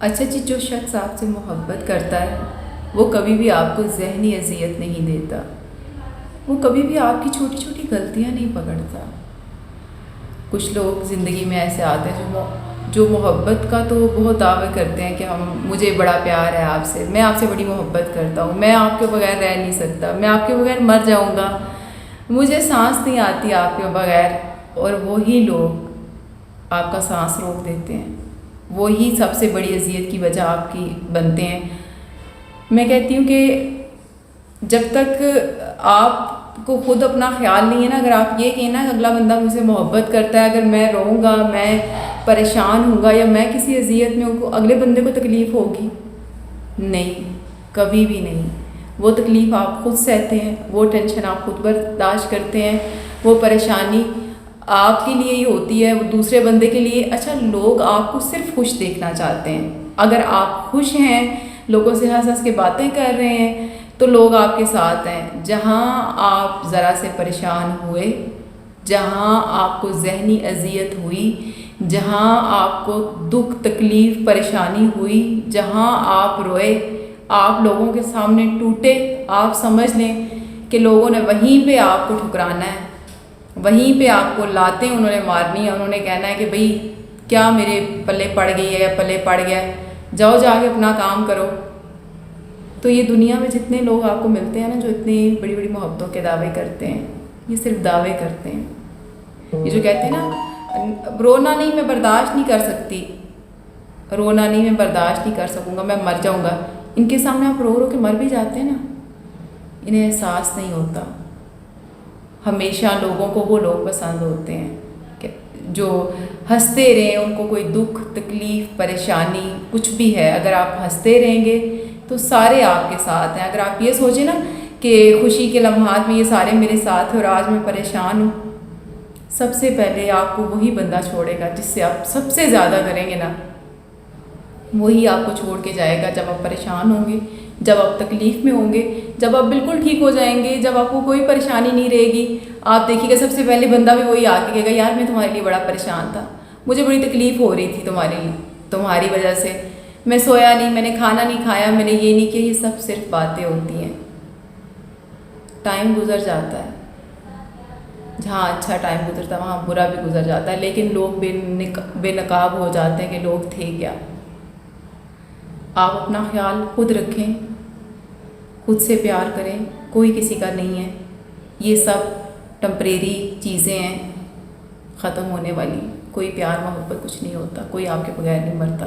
اچھا جی، جو شخص آپ سے محبت کرتا ہے وہ کبھی بھی آپ کو ذہنی اذیت نہیں دیتا، وہ کبھی بھی آپ کی چھوٹی چھوٹی غلطیاں نہیں پکڑتا۔ کچھ لوگ زندگی میں ایسے آتے ہیں جو محبت کا تو بہت دعویٰ کرتے ہیں کہ مجھے بڑا پیار ہے آپ سے، میں آپ سے بڑی محبت کرتا ہوں، میں آپ کے بغیر رہ نہیں سکتا، میں آپ کے بغیر مر جاؤں گا، مجھے سانس نہیں آتی آپ کے بغیر۔ اور وہی لوگ آپ کا سانس روک دیتے ہیں، وہی سب سے بڑی اذیت کی وجہ آپ کی بنتے ہیں۔ میں کہتی ہوں کہ جب تک آپ کو خود اپنا خیال نہیں ہے نا، اگر آپ یہ کہیں نا کہ اگلا بندہ مجھ سے محبت کرتا ہے، اگر میں روؤں گا، میں پریشان ہوں گا یا میں کسی اذیت میں ہوں، اگلے بندے کو تکلیف ہوگی؟ نہیں، کبھی بھی نہیں۔ وہ تکلیف آپ خود سہتے ہیں، وہ ٹینشن آپ خود برداشت کرتے ہیں، وہ پریشانی آپ کے لیے ہی ہوتی ہے، وہ دوسرے بندے کے لیے۔ اچھا، لوگ آپ کو صرف خوش دیکھنا چاہتے ہیں۔ اگر آپ خوش ہیں، لوگوں سے ہنس ہنس کے باتیں کر رہے ہیں، تو لوگ آپ کے ساتھ ہیں۔ جہاں آپ ذرا سے پریشان ہوئے، جہاں آپ کو ذہنی اذیت ہوئی، جہاں آپ کو دکھ تکلیف پریشانی ہوئی، جہاں آپ روئے، آپ لوگوں کے سامنے ٹوٹے، آپ سمجھ لیں کہ لوگوں نے وہیں پہ آپ کو ٹھکرانا ہے، وہیں پہ آپ کو لاتیں انہوں نے مارنی ہے، انہوں نے کہنا ہے کہ بھئی کیا میرے پلے پڑ گئی ہے یا پلے پڑ گیا، جاؤ جا کے اپنا کام کرو۔ تو یہ دنیا میں جتنے لوگ آپ کو ملتے ہیں نا، جو اتنی بڑی بڑی محبتوں کے دعوے کرتے ہیں، یہ صرف دعوے کرتے ہیں۔ یہ جو کہتے ہیں نا، رونا نہیں میں برداشت نہیں کر سکتی، رونا نہیں میں برداشت نہیں کر سکوں گا، میں مر جاؤں گا، ان کے سامنے آپ رو رو کے مر بھی جاتے ہیں نا، انہیں احساس نہیں ہوتا۔ ہمیشہ لوگوں کو وہ لوگ پسند ہوتے ہیں کہ جو ہنستے رہیں، ان کو کوئی دکھ تکلیف پریشانی کچھ بھی ہے، اگر آپ ہنستے رہیں گے تو سارے آپ کے ساتھ ہیں۔ اگر آپ یہ سوچیں نا کہ خوشی کے لمحات میں یہ سارے میرے ساتھ ہیں اور آج میں پریشان ہوں، سب سے پہلے آپ کو وہی بندہ چھوڑے گا جس سے آپ سب سے زیادہ کریں گے نا، وہی آپ کو چھوڑ کے جائے گا جب آپ پریشان ہوں گے، جب آپ تکلیف میں ہوں گے، جب آپ بالکل ٹھیک ہو جائیں گے، جب آپ کو کوئی پریشانی نہیں رہے گی۔ آپ دیکھیے گا سب سے پہلے بندہ بھی وہی آ کے کہے گا، یار میں تمہارے لیے بڑا پریشان تھا، مجھے بڑی تکلیف ہو رہی تھی تمہاری وجہ سے، میں سویا نہیں، میں نے کھانا نہیں کھایا، میں نے یہ نہیں کیا۔ یہ سب صرف باتیں ہوتی ہیں، ٹائم گزر جاتا ہے، جہاں اچھا ٹائم گزرتا ہے وہاں برا بھی گزر جاتا ہے، لیکن لوگ بے نقاب ہو جاتے ہیں کہ لوگ تھے کیا۔ آپ اپنا خیال خود رکھیں، خود سے پیار کریں، کوئی کسی کا نہیں ہے، یہ سب ٹمپریری چیزیں ہیں، ختم ہونے والی۔ کوئی پیار محبت کچھ نہیں ہوتا، کوئی آپ کے بغیر نہیں مرتا۔